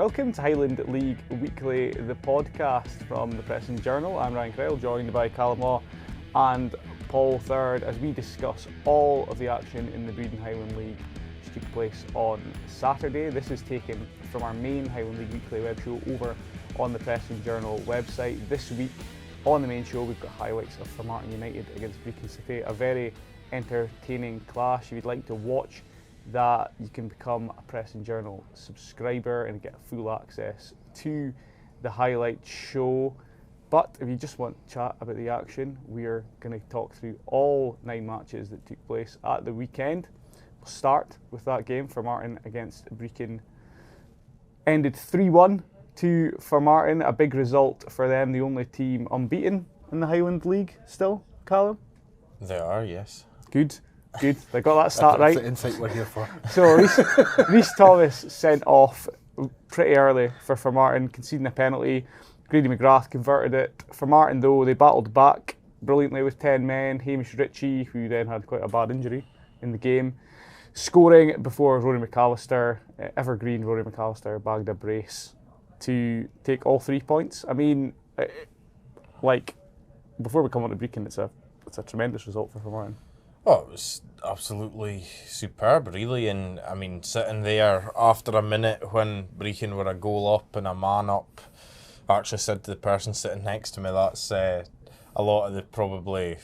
Welcome to Highland League Weekly, the podcast from the Press and Journal. I'm Ryan Cryle, joined by Callum Law and Paul Third as we discuss all of the action in the Breedon Highland League which took place on Saturday. This is taken from our main Highland League Weekly web show over on the Press and Journal website. This week on the main show we've got highlights of Formartine United against Brechin City, a very entertaining clash. If you'd like to watch that, you can become a Press and Journal subscriber and get full access to the highlight show. But if you just want to chat about the action, we're going to talk through all 9 matches that took place at the weekend. We'll start with that game. Formartine against Brechin ended 3-1 to Formartine, a big result for them, the only team unbeaten in the Highland League still, Callum? They are, yes. Good. They got that start right. That's the insight we're here for. So Rhys Thomas sent off pretty early for Formartine, conceding a penalty. Grady McGrath converted it. Formartine, though, they battled back brilliantly with 10 men. Hamish Ritchie, who then had quite a bad injury in the game, scoring before Rory McAllister, evergreen Rory McAllister, bagged a brace to take all 3 points. I mean, before we come on to Brechin, it's a tremendous result for Formartine. Oh, it was absolutely superb, really. And I mean, sitting there after a minute when Brechin were a goal up and a man up, I actually said to the person sitting next to me, that's a lot of the probably,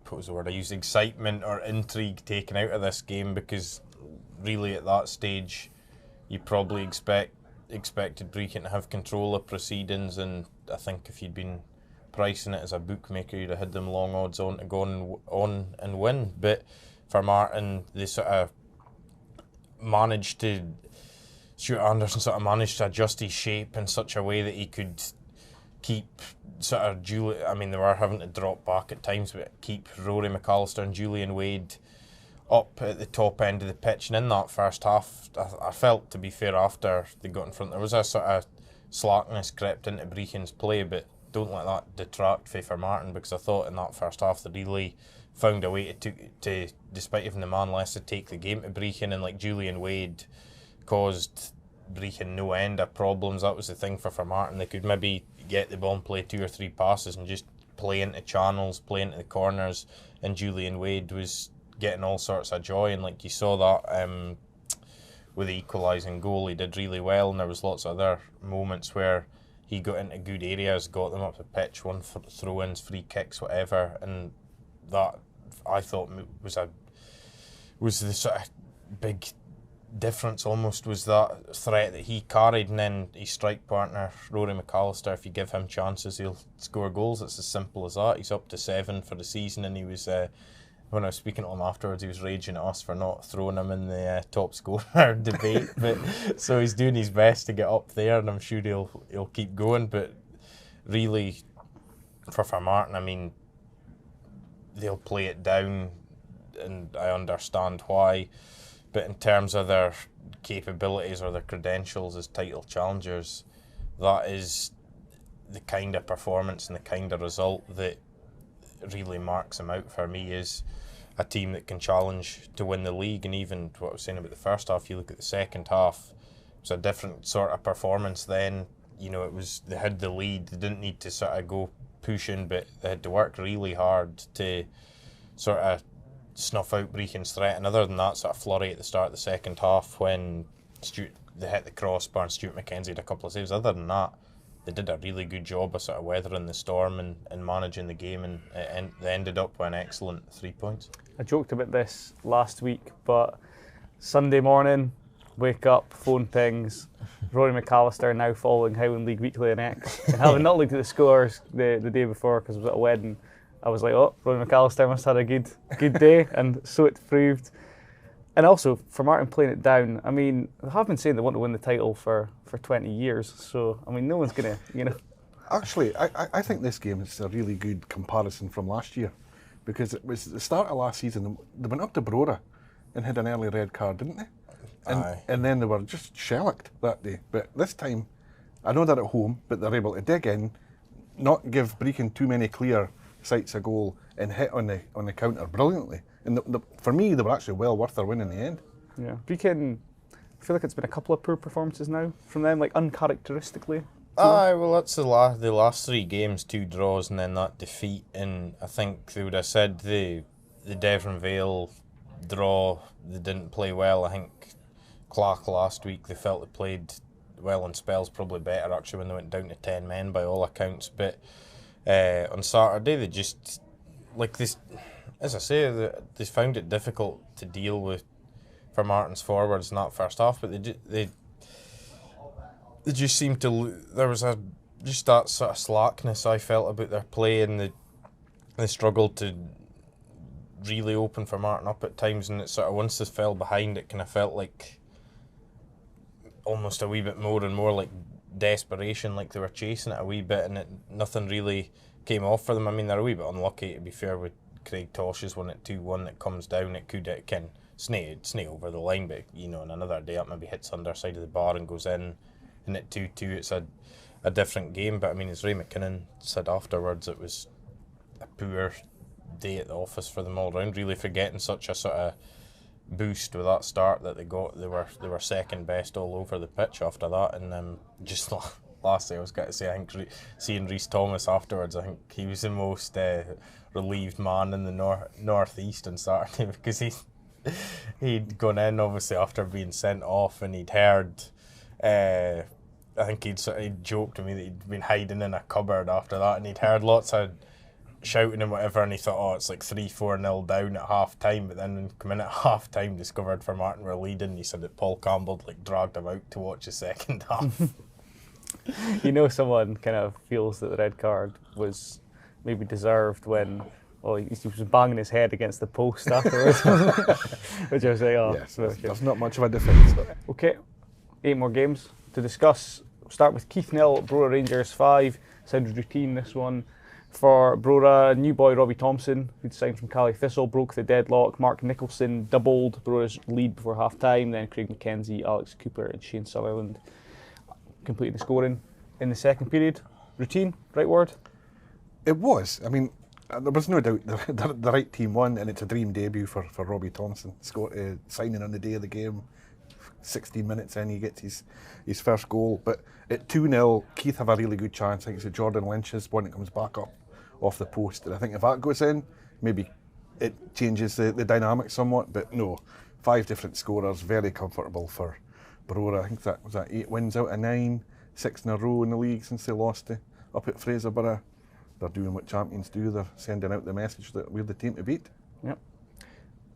what was the word I used, excitement or intrigue taken out of this game, because really at that stage you probably expected Brechin to have control of proceedings, and I think if you'd been pricing it as a bookmaker, you'd have had them long odds on to go on and win. But Formartine, they sort of managed to, Stuart Anderson sort of managed to adjust his shape in such a way that he could keep sort of Julie, I mean they were having to drop back at times, but keep Rory McAllister and Julian Wade up at the top end of the pitch. And in that first half, I felt, to be fair, after they got in front, there was a sort of slackness crept into Brechin's play, but don't let that detract from Formartine, because I thought in that first half they really found a way to despite having the man less, to take the game to Brechin, and like Julian Wade caused Brechin no end of problems. That was the thing for Formartine. They could maybe get the ball and play 2 or 3 passes and just play into channels, play into the corners, and Julian Wade was getting all sorts of joy. And like you saw that with the equalising goal, he did really well, and there was lots of other moments where he got into good areas, got them up the pitch, won throw-ins, free kicks, whatever, and that I thought was the sort of big difference almost, was that threat that he carried. And then his strike partner, Rory McAllister, if you give him chances, he'll score goals. It's as simple as that. He's up to 7 for the season, and he was, when I was speaking to him afterwards, he was raging at us for not throwing him in the top scorer debate. But so he's doing his best to get up there, and I'm sure he'll keep going. But really, for Formartine, I mean, they'll play it down, and I understand why. But in terms of their capabilities or their credentials as title challengers, that is the kind of performance and the kind of result that really marks them out for me, is a team that can challenge to win the league. And even what I was saying about the first half, you look at the second half, it was a different sort of performance then. You know, they had the lead, they didn't need to sort of go pushing, but they had to work really hard to sort of snuff out Brechin's threat. And other than that sort of flurry at the start of the second half when they hit the crossbar and Stuart McKenzie had a couple of saves, other than that, they did a really good job of sort of weathering the storm and managing the game, and they ended up with an excellent 3 points. I joked about this last week, but Sunday morning, wake up, phone pings, Rory McAllister now following Highland League Weekly on X. And having not looked at the scores the day before because I was at a wedding, I was like, oh, Rory McAllister must have had a good day, and so it proved. And also, Formartine playing it down, I mean, they have been saying they want to win the title for 20 years, so, I mean, no one's going to, Actually, I think this game is a really good comparison from last year, because it was the start of last season. They went up to Brora and had an early red card, didn't they? And then they were just shellacked that day. But this time, I know they're at home, but they're able to dig in, not give Brechin too many clear sights of goal, and hit on the counter brilliantly. And for me, they were actually well worth their win in the end. Yeah, Brechin, I feel like it's been a couple of poor performances now from them, like uncharacteristically. Aye, well, that's the last 3 games, 2 draws, and then that defeat. And I think they would have said the Deveronvale draw, they didn't play well. I think Clach last week, they felt they played well in spells, probably better actually when they went down to 10 men by all accounts. But on Saturday, they just, like this, as I say, they found it difficult to deal with Formartine's forwards in that first half, but they just seemed to, there was just that sort of slackness I felt about their play, and they struggled to really open Formartine up at times, and it sort of, once they fell behind, it kind of felt like almost a wee bit more and more like desperation, like they were chasing it a wee bit, and nothing really came off for them. I mean, they're a wee bit unlucky, to be fair, with Craig Tosh's one at 2-1 that comes down. It can snay over the line, but in another day it maybe hits underside of the bar and goes in, and at 2-2 it's a different game. But I mean, as Ray McKinnon said afterwards, it was a poor day at the office for them all round, really, for getting such a sort of boost with that start that they got. They were second best all over the pitch after that. And just lastly, I was going to say, I think seeing Rhys Thomas afterwards, I think he was the most relieved man in the northeast on Saturday, because he'd gone in obviously after being sent off, and he'd heard, I think he'd joked to me that he'd been hiding in a cupboard after that, and he'd heard lots of shouting and whatever, and he thought, oh, it's like 3-4-0 down at half time. But then when he came in at half time, discovered Formartine were leading. He said that Paul Campbell dragged him out to watch the second half. Someone kind of feels that the red card was maybe deserved when he was banging his head against the post afterwards. Which I was like, yes, there's not much of a difference. Okay, 8 more games to discuss. We'll start with Keith 0, Brora Rangers 5. Sounded routine, this one. For Brora, new boy Robbie Thompson, who'd signed from Thistle, broke the deadlock. Mark Nicholson doubled Brora's lead before half-time. Then Craig McKenzie, Alex Cooper and Shane Sutherland completed the scoring in the second period. Routine, right word? It was. I mean, there was no doubt the right team won, and it's a dream debut for Robbie Thompson. Signing on the day of the game, 16 minutes in, he gets his first goal. But at 2-0, Keith have a really good chance. I think it's a Jordan Lynch's one that comes back up off the post. And I think if that goes in, maybe it changes the dynamic somewhat. But no, 5 different scorers, very comfortable for Brora. I think that was 8 wins out of 9, 6 in a row in the league since they lost up at Fraserburgh. They're doing what champions do. They're sending out the message that we're the team to beat. Yep.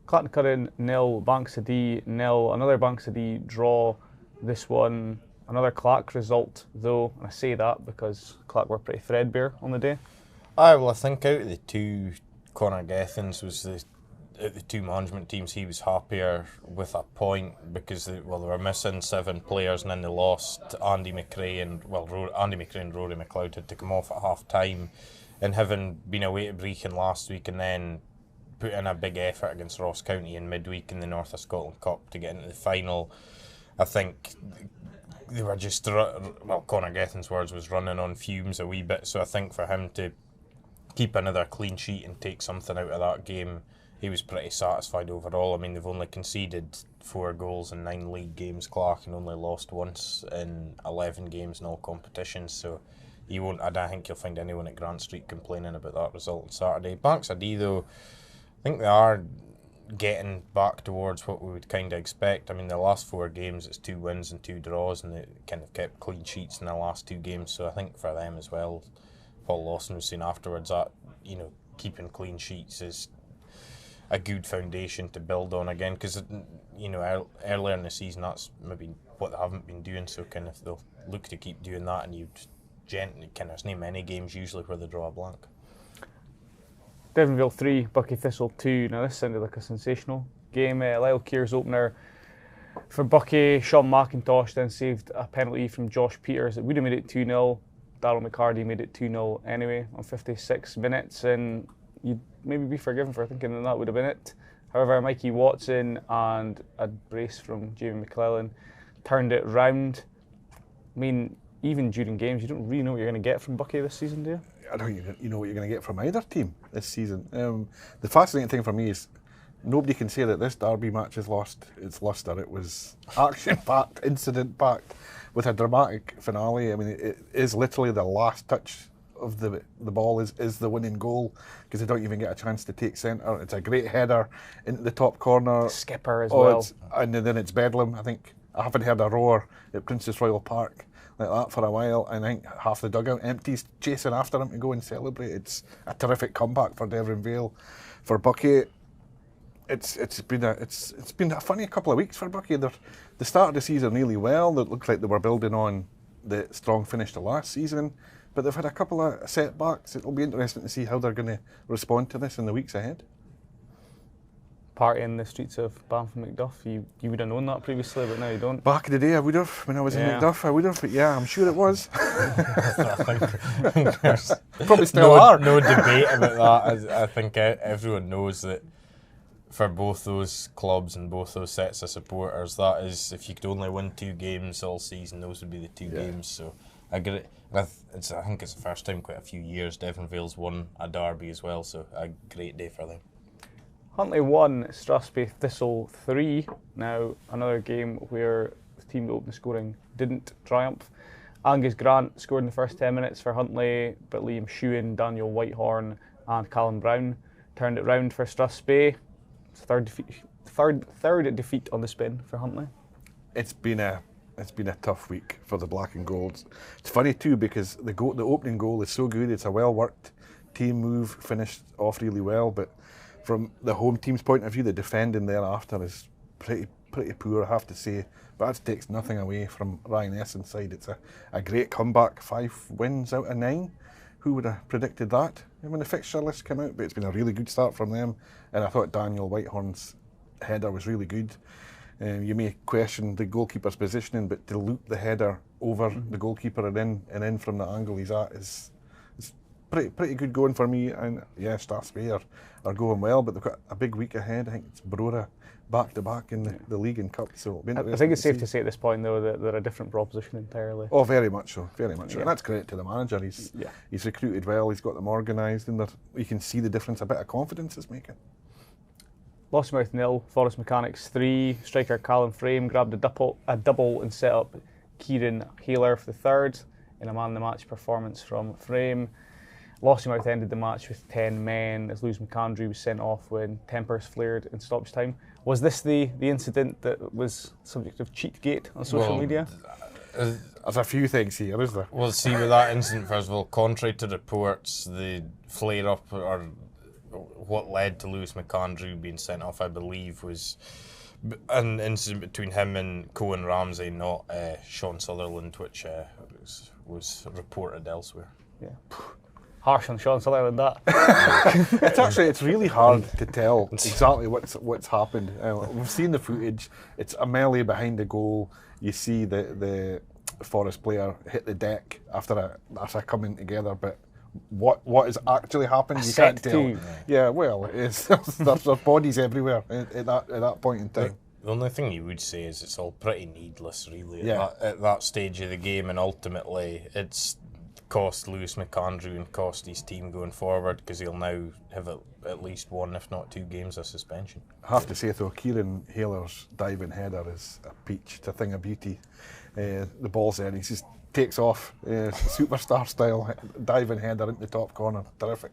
Clachnacuddin 0, Bankside 0. Another Bankside draw. This one, another Clach result though. And I say that because Clach were pretty threadbare on the day. Aye, well, I think out of the 2, Conor Gethins was the 2 management teams, he was happier with a point, because they were missing 7 players, and then they lost Andy McRae and Rory McLeod had to come off at half time, and having been away to Brechin last week and then put in a big effort against Ross County in midweek in the North of Scotland Cup to get into the final. I think they were just, Conor Gethins' words was running on fumes a wee bit, so I think for him to keep another clean sheet and take something out of that game, he was pretty satisfied overall. I mean, they've only conceded 4 goals in 9 league games, Clach, and only lost once in 11 games in all competitions, so I don't think you'll find anyone at Grant Street complaining about that result on Saturday. Bankside, though, I think they are getting back towards what we would kind of expect. I mean, the last 4 games, it's 2 wins and 2 draws, and they kind of kept clean sheets in the last 2 games, so I think for them as well, Paul Lawson was saying afterwards that, keeping clean sheets is a good foundation to build on again, because earlier in the season that's maybe what they haven't been doing, so kind of they'll look to keep doing that, and you'd gently there's not many games usually where they draw a blank. Deveronvale 3, Buckie Thistle 2. Now this sounded like a sensational game. Lyle Keir's opener for Buckie. Sean McIntosh then saved a penalty from Josh Peters. It would have made it 2-0. Darryl McCarty made it 2-0 anyway on 56 minutes, and you'd maybe be forgiven for thinking that would have been it. However, Mikey Watson and a brace from Jamie McClellan turned it round. I mean, even during games, you don't really know what you're going to get from Buckie this season, do you? I don't think you know what you're going to get from either team this season. The fascinating thing for me is nobody can say that this derby match has lost its lustre. It was action-packed, incident-packed, with a dramatic finale. I mean, it is literally the last touch of the ball is the winning goal, because they don't even get a chance to take centre. It's a great header into the top corner. Skipper as well. And then it's bedlam. I think I haven't heard a roar at Princess Royal Park like that for a while, and I think half the dugout empties chasing after him to go and celebrate. It's a terrific comeback for Deveronvale. For Buckie, it's been a funny couple of weeks for Buckie. They started the season really well. It looked like they were building on the strong finish to last season, but they've had a couple of setbacks. It'll be interesting to see how they're going to respond to this in the weeks ahead. Party in the streets of Banff and Macduff. You would have known that previously, but now you don't. Back in the day, I would have. When I was in Macduff, I would have. But yeah, I'm sure it was. Probably still are. No debate about that. I think everyone knows that for both those clubs and both those sets of supporters, that is, if you could only win 2 games all season, those would be the 2 games. So I get it. I think it's the first time in quite a few years Deveronvale's won a derby as well. So a great day for them. Huntly 1, Strathspey Thistle 3. Now, another game where the team that opened the scoring didn't triumph. Angus Grant scored in the first 10 minutes for Huntly, but Liam Shewan, Daniel Whitehorn and Callum Brown turned it round for Strathspey. Third defeat on the spin for Huntly. It's been a tough week for the Black and Golds. It's funny too, because the opening goal is so good. It's a well worked team move, finished off really well, but from the home team's point of view, the defending thereafter is pretty poor, I have to say. But that takes nothing away from Ryan Essendon's side. It's a great comeback, 5 wins out of 9. Who would have predicted that when the fixture list came out? But it's been a really good start from them, and I thought Daniel Whitehorn's header was really good. You may question the goalkeeper's positioning, but to loop the header over the goalkeeper and in from the angle he's at is pretty good going for me. And yeah, Strathspey are going well, but they've got a big week ahead. I think it's Brora back to back in the league and cup. So it'll be interesting. I think it's safe to say at this point though that they're a different proposition entirely. Oh, very much so, very much so. And that's credit to the manager. He's recruited well. He's got them organised, and you can see the difference. A bit of confidence is making. Lossiemouth 0, Forest Mechanics 3. Striker Callum Frame grabbed a double and set up Kieran Haler for the third in a man-of-the-match performance from Frame. Lossiemouth ended the match with 10 men as Lewis McAndrew was sent off when tempers flared in stoppage time. Was this the incident that was subject of Cheatgate on social media? There's a few things here, is there? Well, see, with that incident, first of all, contrary to reports, the flare-up or what led to Lewis McAndrew being sent off, I believe, was an incident between him and Cohen Ramsey, not Sean Sutherland, which was reported elsewhere. Yeah. Harsh on Sean Sutherland, that. It's really hard to tell exactly what's happened. We've seen the footage. It's a melee behind the goal. You see the Forest player hit the deck after coming together, but what has actually happened, you can't tell. Yeah, well, there's bodies everywhere at that point in time. The only thing you would say is it's all pretty needless, really, at that stage of the game, and ultimately it's cost Lewis McAndrew and cost his team going forward, because he'll now have at least 1, if not 2 games of suspension. I have to say though, Kieran Haler's diving header is a peach. It's a thing of beauty. The ball's there, he just takes off, superstar style diving header into the top corner. Terrific.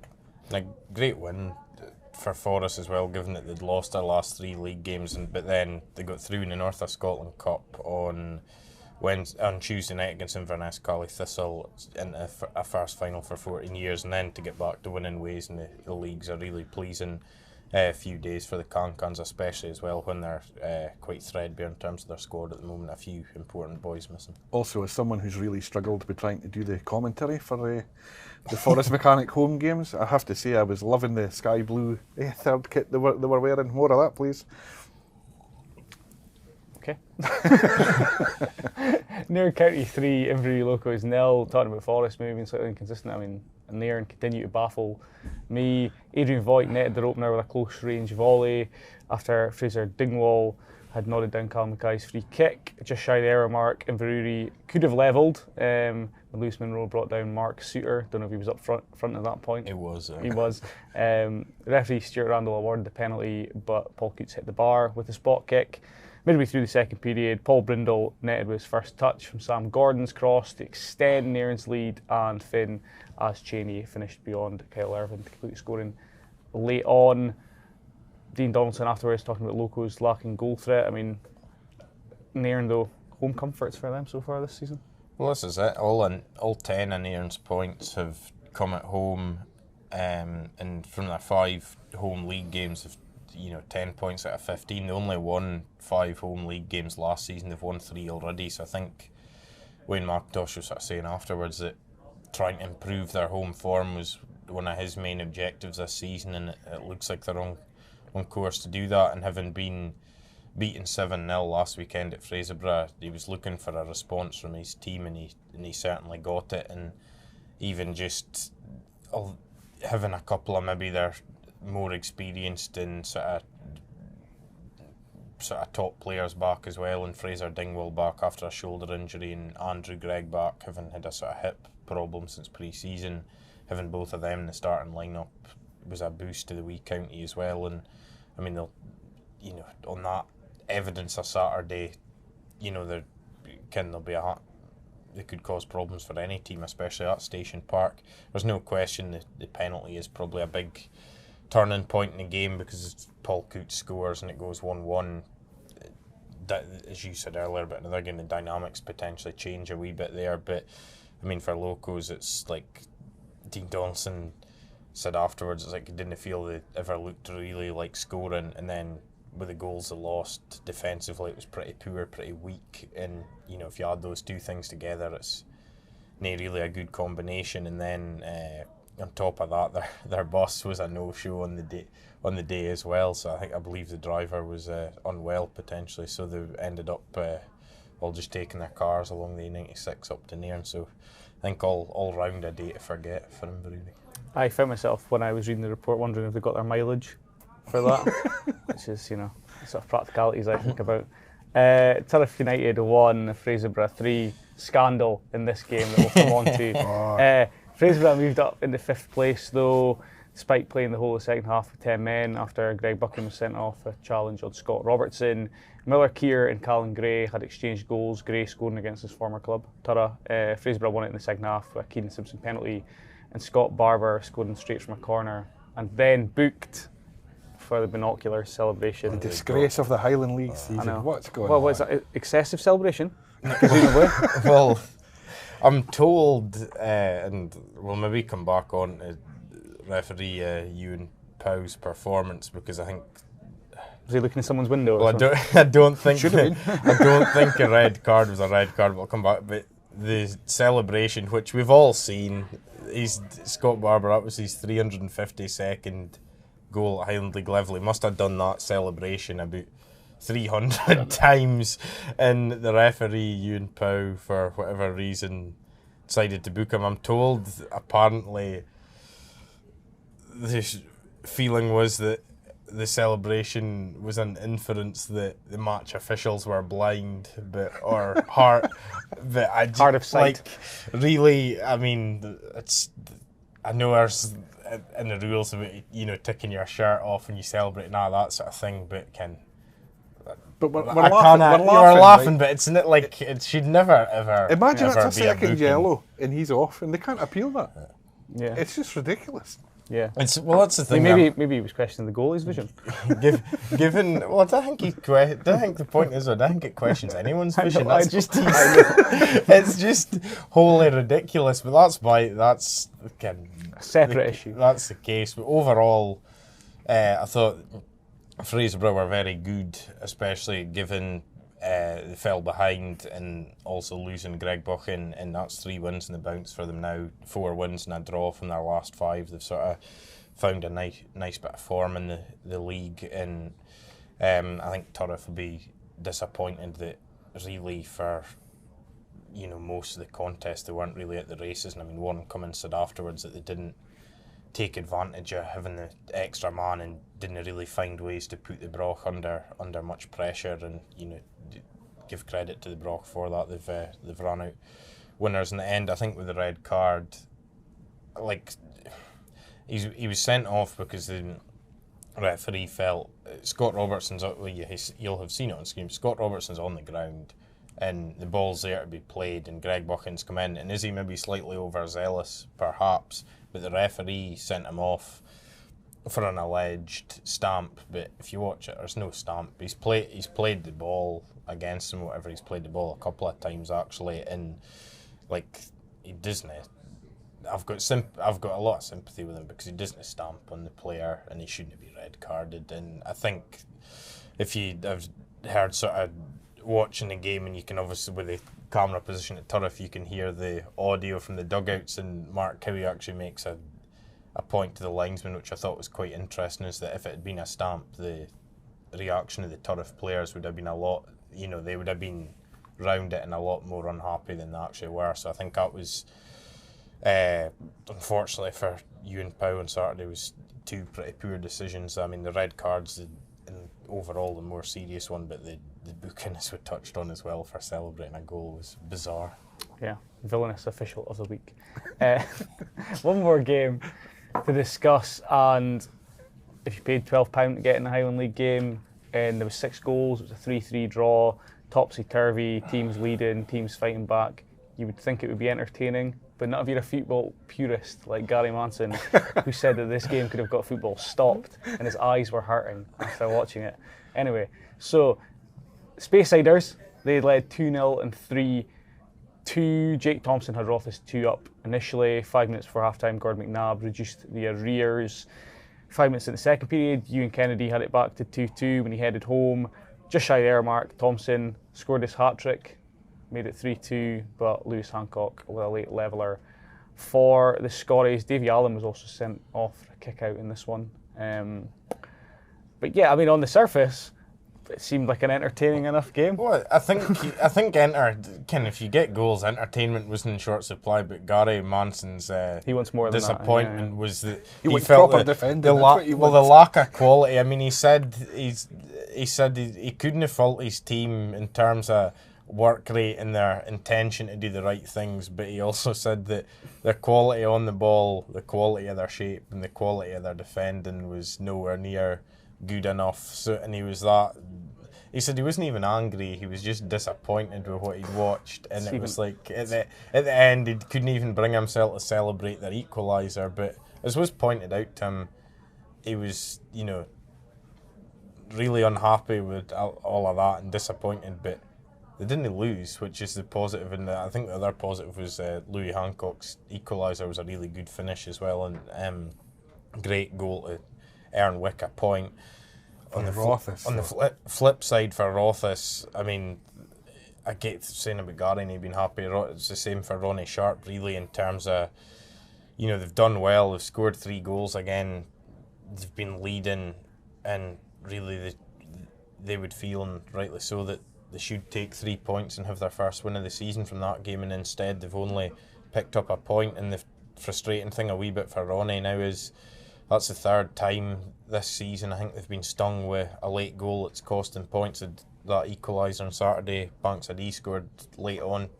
A great win for Forest as well, given that they'd lost their last 3 league games, but then they got through in the North of Scotland Cup on Tuesday night against Inverness Thistle in a first final for 14 years, and then to get back to winning ways in the leagues are really pleasing. A few days for the Cancans, especially as well, when they're quite threadbare in terms of their squad at the moment. A few important boys missing. Also, as someone who's really struggled with trying to do the commentary for the Forest Mechanic home games, I have to say I was loving the sky blue third kit they were wearing. More of that, please. Okay. Nairn County 3, Inverurie Locos 0. Talking about Forest moving slightly inconsistent. I mean, Nairn continue to baffle me. Adrian Voigt netted their opener with a close range volley after Fraser Dingwall had nodded down Callum Mackay's free kick, just shy of the hour mark. Inverurie could have levelled. Lewis Monroe brought down Mark Suter. Don't know if he was up front at that point. It was. He was. Referee Stuart Randall awarded the penalty, but Paul Coots hit the bar with a spot kick. Midway through the second period, Paul Brindle netted with his first touch from Sam Gordon's cross to extend Nairn's lead, and Finn as Cheney finished beyond Kyle Irvin to complete scoring late on. Dean Donaldson afterwards talking about Locos lacking goal threat. I mean, Nairn though, home comforts for them so far this season. Well, this is it. All 10 of Nairn's points have come at home, and from their 5 home league games, have 10 points out of 15. They only won 5 home league games last season. They've won 3 already. So I think Wayne McIntosh was sort of saying afterwards that trying to improve their home form was one of his main objectives this season, and it looks like they're on course to do that. And having been beaten 7-0 last weekend at Fraserburgh, he was looking for a response from his team, and he certainly got it. And even just having a couple of maybe their more experienced and sort of top players back as well, and Fraser Dingwall back after a shoulder injury, and Andrew Gregg back, having had a sort of hip problem since pre-season. Having both of them in the starting lineup was a boost to the wee county as well. And I mean, they'll, on that evidence of Saturday, they could cause problems for any team, especially at Station Park. There's no question the penalty is probably a big turning point in the game, because Paul Coots scores and it goes 1-1. That, as you said earlier, but another game, the dynamics potentially change a wee bit there. But I mean, for Locos, it's like Dean Donaldson said afterwards, it's like he didn't feel they ever looked really like scoring, and then with the goals they lost defensively, it was pretty poor, pretty weak. And if you add those two things together, it's not really a good combination. And then on top of that, their bus was a no-show on the day as well. So I believe the driver was unwell potentially. So they ended up all just taking their cars along the A96 up to Nairn. So I think all round a day to forget for Inverurie. I found myself when I was reading the report wondering if they got their mileage for that, which is sort of practicalities I think about. Turriff United won, Fraserburgh 3. Scandal in this game that we'll come on to. Fraserburgh moved up into 5th place though, despite playing the whole of the second half with 10 men after Greg Buckie was sent off a challenge on Scott Robertson. Miller Keir and Callum Gray had exchanged goals, Gray scoring against his former club, Turriff. Fraserburgh won it in the second half with a Keenan Simpson penalty, and Scott Barber scoring straight from a corner, and then booked for the binocular celebration. The disgrace of the Highland League season. What's going on? Well, was that excessive celebration? Presumably. Well, I'm told, and we'll maybe come back on to referee Ewan Powell's performance, because I think. Was he looking in someone's window? Well, I don't think. I don't think a red card was a red card. We'll come back, but the celebration, which we've all seen, Scott Barber. That was his 352nd goal at Highland League level. He must have done that celebration about 300 times, and the referee Ewan Powell, for whatever reason, decided to book him. I'm told apparently the feeling was that the celebration was an inference that the match officials were blind, or hard, but hard of sight. Like, really, I mean, I know there's in the rules about taking your shirt off when you celebrate and all that sort of thing, but But we're laughing, right? But it's not like it should never ever. Imagine ever it's a second yellow and he's off, and they can't appeal that. Yeah, it's just ridiculous. Yeah, that's the thing. Maybe he was questioning the goalie's vision. Given, well, I don't think the point is, I don't think it questions anyone's vision. It's just wholly ridiculous. But that's again a separate issue. That's the case. But overall, I thought Fraserburgh were very good, especially given they fell behind and also losing Greg Buckie, and that's 3 wins in the bounce for them now. 4 wins and a draw from their last 5. They've sort of found a nice bit of form in the league, and I think Turriff will be disappointed that really for most of the contest they weren't really at the races. And I mean, one Cummins said afterwards that they didn't take advantage of having the extra man and didn't really find ways to put the Broch under much pressure, and give credit to the Broch for that. They've run out winners in the end. I think with the red card, like he was sent off because the referee felt Scott Robertson's. Well, you'll have seen it on screen. Scott Robertson's on the ground, and the ball's there to be played, and Greg Buchan's come in, and is he maybe slightly overzealous, perhaps? But the referee sent him off for an alleged stamp. But if you watch it, there's no stamp. He's played the ball against him, whatever. He's played the ball a couple of times actually, and like he doesn't. I've got a lot of sympathy with him because he doesn't stamp on the player, and he shouldn't be red carded. And I think if you have heard sort of watching the game, and you can obviously with the camera position at Turriff, you can hear the audio from the dugouts, and Mark Cowie actually makes a point to the linesman, which I thought was quite interesting, is that if it had been a stamp, the reaction of the Turriff players would have been a lot, they would have been round it and a lot more unhappy than they actually were. So I think that was, unfortunately for Ewan Powell on Saturday, was two pretty poor decisions. I mean, the red cards, and overall the more serious one, but the booking, as we touched on as well, for celebrating a goal was bizarre. Yeah, villainous official of the week. One more game to discuss, and if you paid £12 to get in the Highland League game, and there was 6 goals, it was a 3-3 draw, topsy-turvy, teams leading, teams fighting back, you would think it would be entertaining, but not if you're a football purist like Gary Manson, who said that this game could have got football stopped, and his eyes were hurting after watching it. Anyway, so Speysiders, they led 2-0 and 3-2. Jake Thompson had Rothes 2 up initially. 5 minutes before half-time, Gordon McNabb reduced the arrears. 5 minutes in the second period, Ewan Kennedy had it back to 2-2 when he headed home. Just shy of the hour mark, Thompson scored his hat-trick, made it 3-2, but Lewis Hancock with a late leveller for the Scotties. Davy Allen was also sent off for a kick-out in this one. But yeah, I mean, on the surface, it seemed like an entertaining enough game. Well, I think if you get goals, entertainment wasn't in short supply. But Gary Manson's he wants more disappointment than that, was that he felt proper defending. The lack of quality. I mean, he said he couldn't have faulted his team in terms of work rate and their intention to do the right things, but he also said that their quality on the ball, the quality of their shape, and the quality of their defending was nowhere near good enough. So, and he said he wasn't even angry, he was just disappointed with what he'd watched, and it was like at the end he couldn't even bring himself to celebrate their equaliser. But as was pointed out to him, he was really unhappy with all of that and disappointed, but they didn't lose, which is the positive. And I think the other positive was Louis Hancock's equaliser was a really good finish as well, and great goal to earn Wick a point. On the flip side for Rothes, I mean, I get saying about Gary and he'd been happy. It's the same for Ronnie Sharp, really, in terms of, they've done well. They've scored 3 goals again. They've been leading, and really they would feel, and rightly so, that they should take 3 points and have their first win of the season from that game, and instead they've only picked up a point. And the frustrating thing a wee bit for Ronnie now is that's the 3rd time this season I think they've been stung with a late goal that's costing points. That equaliser on Saturday, Banks had scored late on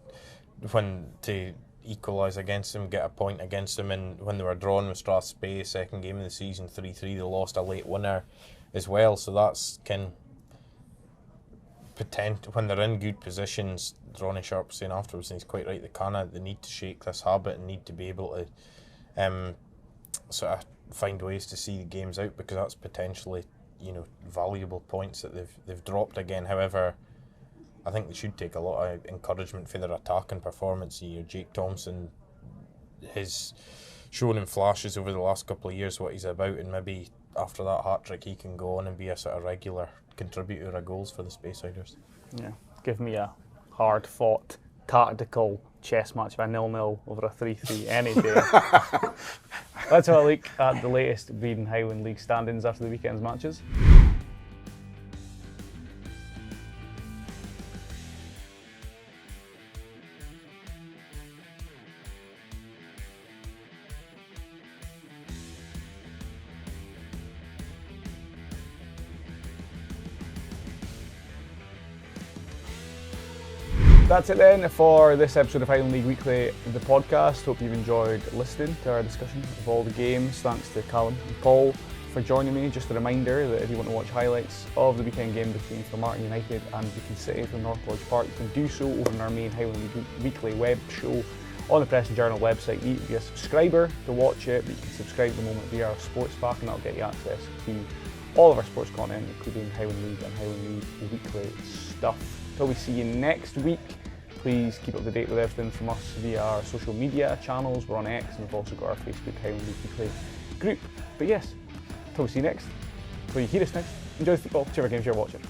to equalise against them, get a point against them, and when they were drawn with Strathspey, second game of the season, 3-3, they lost a late winner as well. So that's when they're in good positions, Ronnie Sharp was saying afterwards, and he's quite right, they need to shake this habit and need to be able to sort of find ways to see the games out, because that's potentially valuable points that they've dropped again. However, I think they should take a lot of encouragement for their attacking performance. Jake Thompson has shown in flashes over the last couple of years what he's about, and maybe after that hat-trick he can go on and be a sort of regular contributor of goals for the Speysiders. Yeah, give me a hard-fought, tactical chess match of a 0-0 over a 3-3 any day. Let's have a look at the latest Breedon Highland League standings after the weekend's matches. That's it then for this episode of Highland League Weekly, the podcast. Hope you've enjoyed listening to our discussion of all the games. Thanks to Callum and Paul for joining me. Just a reminder that if you want to watch highlights of the weekend game between Formartine United and Brechin City from North Lodge Park, you can do so over on our main Highland League Weekly web show on the Press and Journal website. You need to be a subscriber to watch it, but you can subscribe the moment via our sports pack, and that'll get you access to all of our sports content, including Highland League and Highland League Weekly stuff. Till we see you next week, please keep up to date with everything from us via our social media channels. We're on X, and we've also got our Facebook Highland League Weekly group. But yes, till we see you next, till you hear us next, enjoy the football, whichever games you're watching.